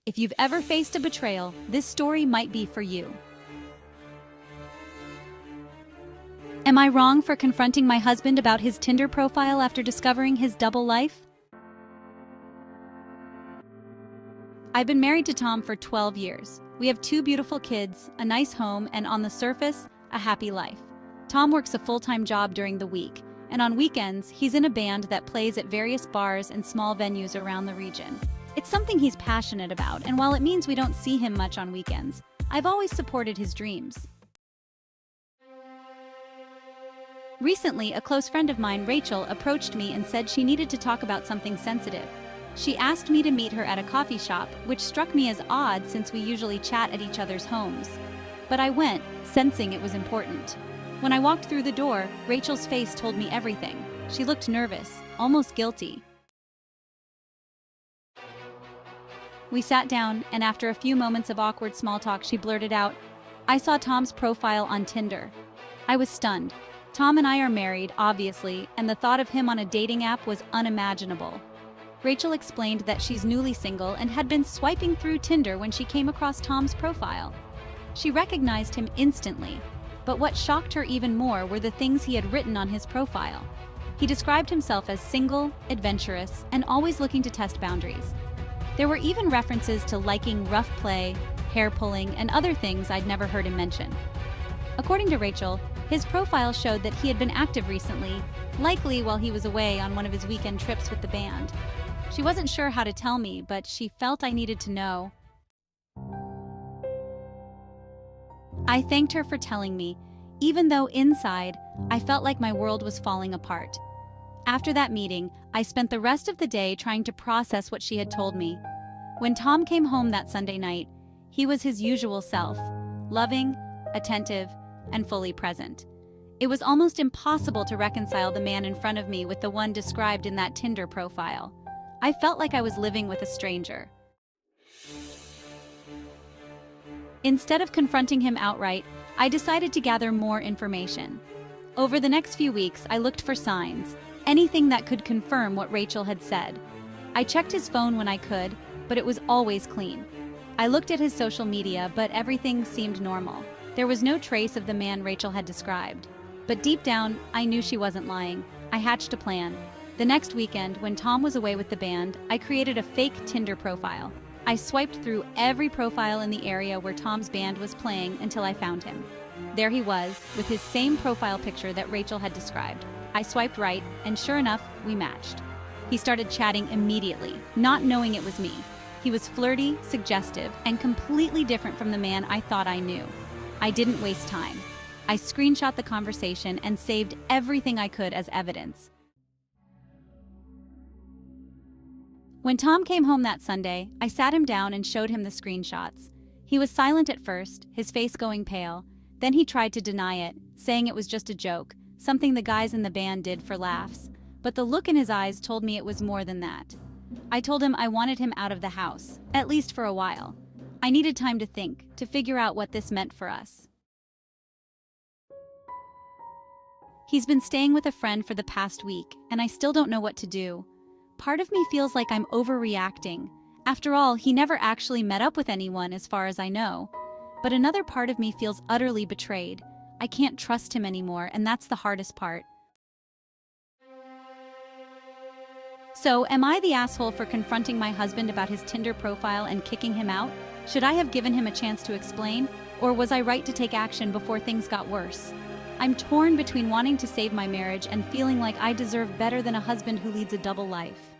If you've ever faced a betrayal, this story might be for you. Am I wrong for confronting my husband about his Tinder profile after discovering his double life? I've been married to Tom for 12 years. We have 2 beautiful kids, a nice home, and on the surface, a happy life. Tom works a full-time job during the week, and on weekends, he's in a band that plays at various bars and small venues around the region. It's something he's passionate about, and while it means we don't see him much on weekends, I've always supported his dreams. Recently, a close friend of mine, Rachel, approached me and said she needed to talk about something sensitive. She asked me to meet her at a coffee shop, which struck me as odd since we usually chat at each other's homes. But I went, sensing it was important. When I walked through the door, Rachel's face told me everything. She looked nervous, almost guilty. We sat down, and after a few moments of awkward small talk, she blurted out, "I saw Tom's profile on Tinder." I was stunned. Tom and I are married, obviously, and the thought of him on a dating app was unimaginable. Rachel explained that she's newly single and had been swiping through Tinder when she came across Tom's profile. She recognized him instantly, but what shocked her even more were the things he had written on his profile. He described himself as single, adventurous, and always looking to test boundaries. There were even references to liking rough play, hair pulling, and other things I'd never heard him mention. According to Rachel, his profile showed that he had been active recently, likely while he was away on one of his weekend trips with the band. She wasn't sure how to tell me, but she felt I needed to know. I thanked her for telling me, even though inside, I felt like my world was falling apart. After that meeting, I spent the rest of the day trying to process what she had told me. When Tom came home that Sunday night, he was his usual self, loving, attentive, and fully present. It was almost impossible to reconcile the man in front of me with the one described in that Tinder profile. I felt like I was living with a stranger. Instead of confronting him outright, I decided to gather more information. Over the next few weeks, I looked for signs, anything that could confirm what Rachel had said. I checked his phone when I could, but it was always clean. I looked at his social media, but everything seemed normal. There was no trace of the man Rachel had described. But deep down, I knew she wasn't lying. I hatched a plan. The next weekend, when Tom was away with the band, I created a fake Tinder profile. I swiped through every profile in the area where Tom's band was playing until I found him. There he was, with his same profile picture that Rachel had described. I swiped right, and sure enough, we matched. He started chatting immediately, not knowing it was me. He was flirty, suggestive, and completely different from the man I thought I knew. I didn't waste time. I screenshot the conversation and saved everything I could as evidence. When Tom came home that Sunday, I sat him down and showed him the screenshots. He was silent at first, his face going pale. Then he tried to deny it, saying it was just a joke, something the guys in the band did for laughs. But the look in his eyes told me it was more than that. I told him I wanted him out of the house, at least for a while. I needed time to think, to figure out what this meant for us. He's been staying with a friend for the past week, and I still don't know what to do. Part of me feels like I'm overreacting. After all, he never actually met up with anyone as far as I know. But another part of me feels utterly betrayed. I can't trust him anymore, and that's the hardest part. So, am I the asshole for confronting my husband about his Tinder profile and kicking him out? Should I have given him a chance to explain, or was I right to take action before things got worse? I'm torn between wanting to save my marriage and feeling like I deserve better than a husband who leads a double life.